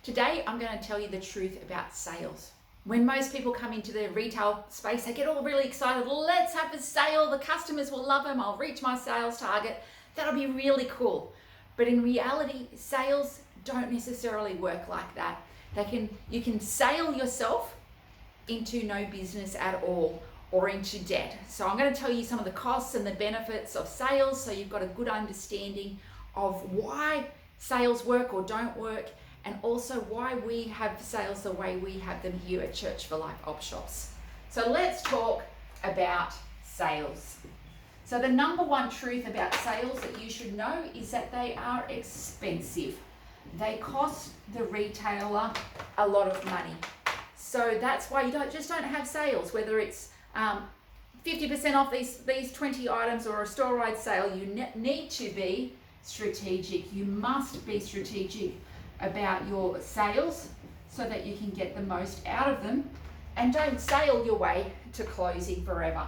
Today, I'm going to tell you the truth about sales. When most people come into the retail space, they get all really excited. Let's have a sale. The customers will love them. I'll reach my sales target. That'll be really cool. But in reality, sales don't necessarily work like that. You can sell yourself into no business at all or into debt. So I'm going to tell you some of the costs and the benefits of sales so you've got a good understanding of why sales work or don't work, and also why we have sales the way we have them here at Church for Life Op Shops. So let's talk about sales. So the number one truth about sales that you should know is that they are expensive. They cost the retailer a lot of money. So that's why you don't have sales, whether it's 50% off these 20 items or a store-wide sale. You need to be strategic. You must be strategic about your sales so that you can get the most out of them, and don't sail your way to closing forever.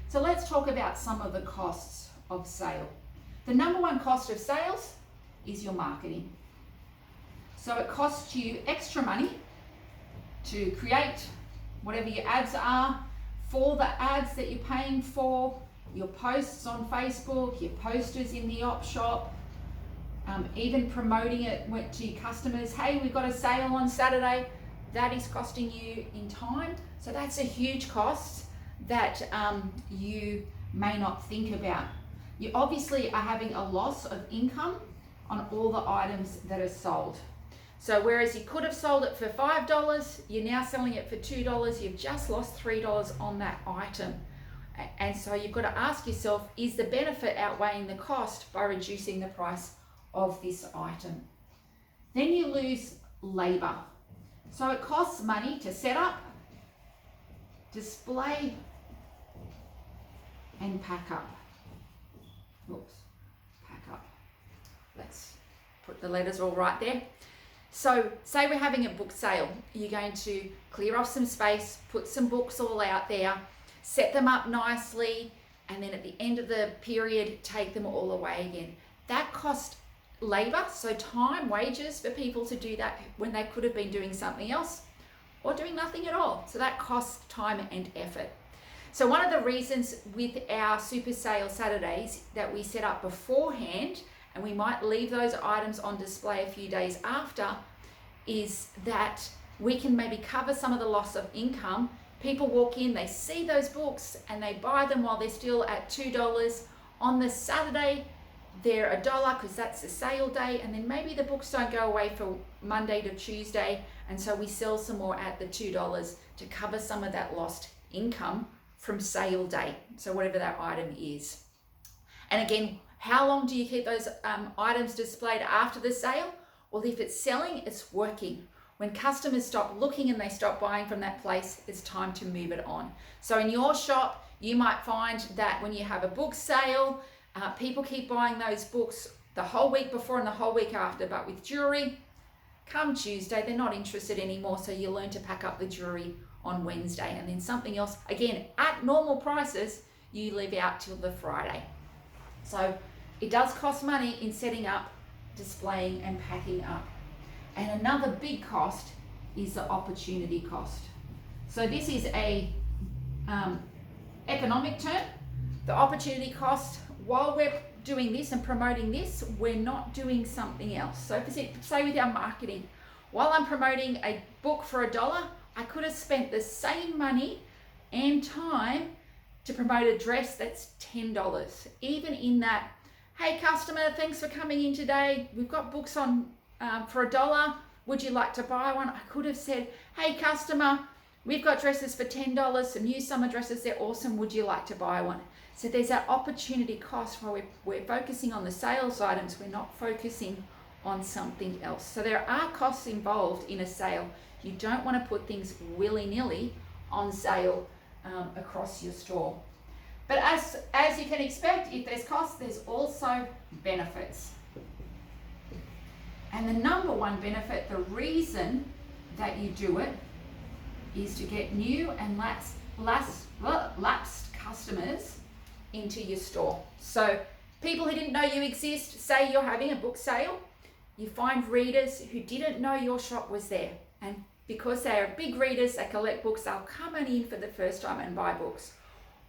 So let's talk about some of the costs of sale. The number one cost of sales is your marketing. So it costs you extra money to create whatever your ads are, for the ads that you're paying for, your posts on Facebook, your posters in the op shop, even promoting it to your customers. Hey, we've got a sale on Saturday. That is costing you in time. So that's a huge cost that you may not think about. You obviously are having a loss of income on all the items that are sold. So whereas you could have sold it for $5, you're now selling it for $2. You've just lost $3 on that item. And so you've got to ask yourself, is the benefit outweighing the cost by reducing the price of this item? Then you lose labor. So it costs money to set up, display, and pack up. Oops, pack up. Let's put the letters all right there. So say we're having a book sale. You're going to clear off some space, put some books all out there, set them up nicely, and then at the end of the period, take them all away again. That costs labor, so time, wages for people to do that when they could have been doing something else or doing nothing at all. So that costs time and effort. So one of the reasons with our Super Sale Saturdays that we set up beforehand, and we might leave those items on display a few days after, is that we can maybe cover some of the loss of income. People walk in, they see those books and they buy them while they're still at $2. On the Saturday, they're $1 because that's the sale day, and then maybe the books don't go away for Monday to Tuesday, and so we sell some more at the $2 to cover some of that lost income from sale day, so whatever that item is. And again, how long do you keep those items displayed after the sale? Well, if it's selling, it's working. When customers stop looking and they stop buying from that place, it's time to move it on. So in your shop, you might find that when you have a book sale, people keep buying those books the whole week before and the whole week after, but with jewelry, come Tuesday, they're not interested anymore, so you learn to pack up the jewelry on Wednesday, and then something else, again, at normal prices, you leave out till the Friday. So it does cost money in setting up, displaying, and packing up. And another big cost is the opportunity cost. So this is a economic term. The opportunity cost, while we're doing this and promoting this, we're not doing something else. So say with our marketing, while I'm promoting a book for $1, I could have spent the same money and time to promote a dress that's $10. Even in that, hey customer, thanks for coming in today. We've got books on for $1. Would you like to buy one? I could have said, hey customer, we've got dresses for $10, some new summer dresses, they're awesome. Would you like to buy one? So there's that opportunity cost where we're focusing on the sales items. We're not focusing on something else. So there are costs involved in a sale. You don't want to put things willy-nilly on sale across your store. But as you can expect, if there's costs, there's also benefits. And the number one benefit, the reason that you do it, is to get new and lapsed customers into your store. So people who didn't know you exist, say you're having a book sale you find readers who didn't know your shop was there. And because they are big readers, they collect books, they'll come on in for the first time and buy books.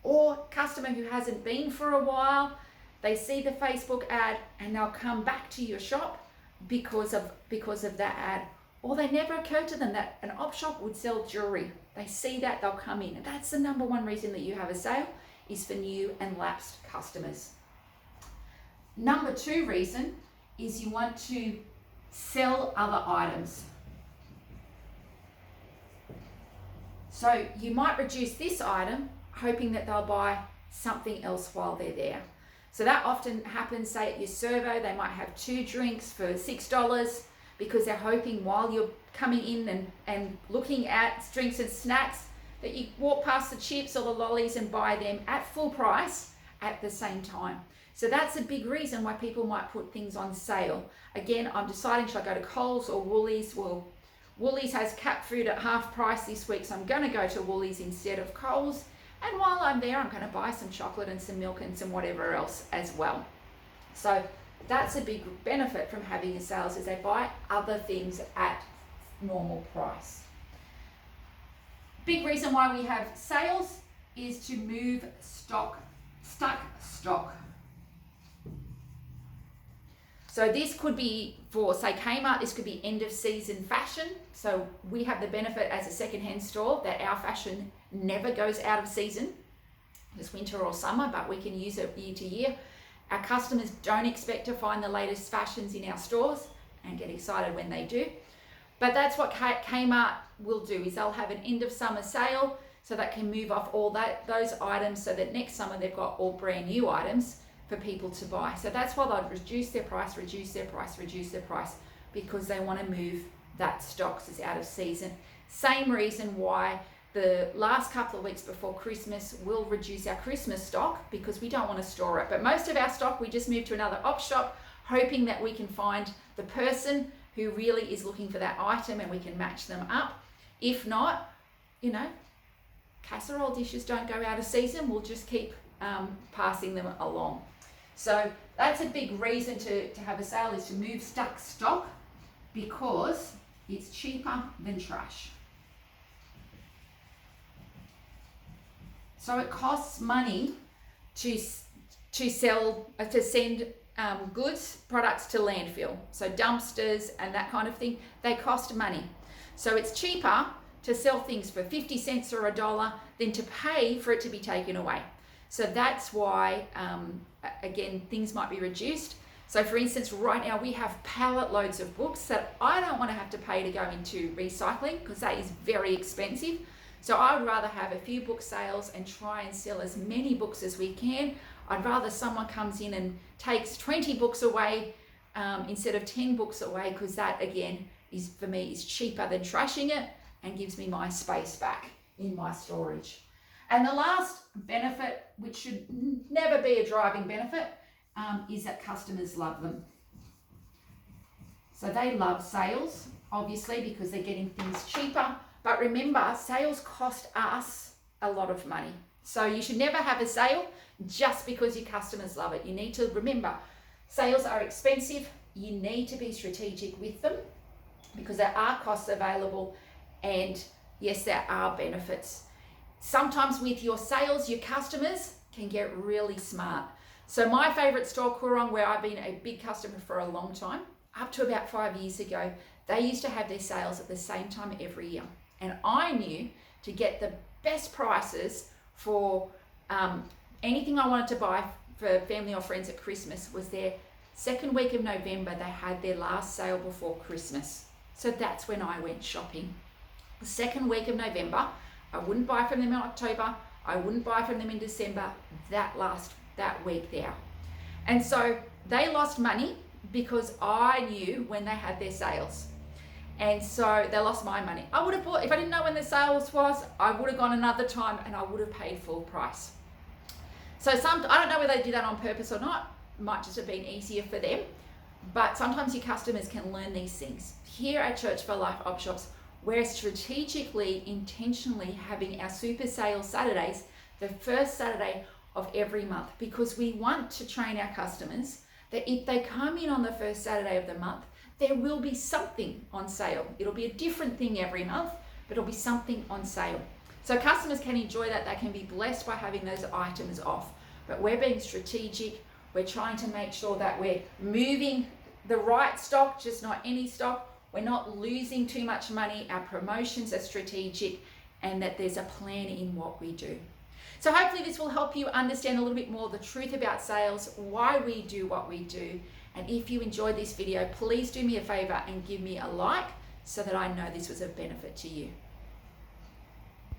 Or customer who hasn't been for a while, they see the Facebook ad and they'll come back to your shop because of that ad. Or they never occurred to them that an op shop would sell jewelry. They see that, they'll come in. And that's the number one reason that you have a sale, is for new and lapsed customers. Number two reason is you want to sell other items. So you might reduce this item, hoping that they'll buy something else while they're there. So that often happens, say at your servo, they might have 2 drinks for $6 because they're hoping while you're coming in and looking at drinks and snacks that you walk past the chips or the lollies and buy them at full price at the same time. So that's a big reason why people might put things on sale. Again, I'm deciding, should I go to Coles or Woolies? Well, Woolies has cat food at half price this week, so I'm going to go to Woolies instead of Coles. And while I'm there, I'm going to buy some chocolate and some milk and some whatever else as well. So that's a big benefit from having a sales, is they buy other things at normal price. Big reason why we have sales is to move stuck stock. So this could be for, say, Kmart, this could be end of season fashion. So we have the benefit as a secondhand store that our fashion never goes out of season, this winter or summer, but we can use it year to year. Our customers don't expect to find the latest fashions in our stores and get excited when they do. But that's what Kmart will do, is they'll have an end of summer sale so that can move off all those items so that next summer they've got all brand new items for people to buy. So that's why they'll reduce their price, because they want to move that stock that's out of season. Same reason why the last couple of weeks before Christmas we'll reduce our Christmas stock, because we don't want to store it. But most of our stock we just move to another op shop, hoping that we can find the person who really is looking for that item and we can match them up. If not, casserole dishes don't go out of season, we'll just keep passing them along. So that's a big reason to have a sale, is to move stuck stock, because it's cheaper than trash. So it costs money to send goods, products to landfill. So dumpsters and that kind of thing, they cost money. So it's cheaper to sell things for 50 cents or $1 than to pay for it to be taken away. So that's why, again, things might be reduced. So for instance, right now we have pallet loads of books that I don't want to have to pay to go into recycling, because that is very expensive. So I would rather have a few book sales and try and sell as many books as we can. I'd rather someone comes in and takes 20 books away instead of 10 books away, because that, again, is for me is cheaper than trashing it and gives me my space back in my storage. And the last benefit, which should never be a driving benefit, is that customers love them. So they love sales, obviously, because they're getting things cheaper. But remember, sales cost us a lot of money. So you should never have a sale just because your customers love it. You need to remember, sales are expensive. You need to be strategic with them, because there are costs available, and yes, there are benefits. Sometimes with your sales, your customers can get really smart. So my favorite store, Koorong, where I've been a big customer for a long time, up to about 5 years ago, they used to have their sales at the same time every year. And I knew to get the best prices for anything I wanted to buy for family or friends at Christmas was their second week of November. They had their last sale before Christmas. So that's when I went shopping. The second week of November, I wouldn't buy from them in October. I wouldn't buy from them in December, that week there. And so they lost money because I knew when they had their sales. And so they lost my money. I would have bought, if I didn't know when the sales was, I would have gone another time and I would have paid full price. So I don't know whether they did that on purpose or not. It might just have been easier for them. But sometimes your customers can learn these things. Here at Church for Life Op Shops, we're strategically, intentionally having our Super Sales Saturdays the first Saturday of every month, because we want to train our customers that if they come in on the first Saturday of the month, there will be something on sale. It'll be a different thing every month, but it'll be something on sale. So customers can enjoy that. They can be blessed by having those items off. But we're being strategic. We're trying to make sure that we're moving the right stock, just not any stock. We're not losing too much money. Our promotions are strategic, and that there's a plan in what we do. So hopefully this will help you understand a little bit more the truth about sales, why we do what we do. And if you enjoyed this video, please do me a favor and give me a like so that I know this was of benefit to you.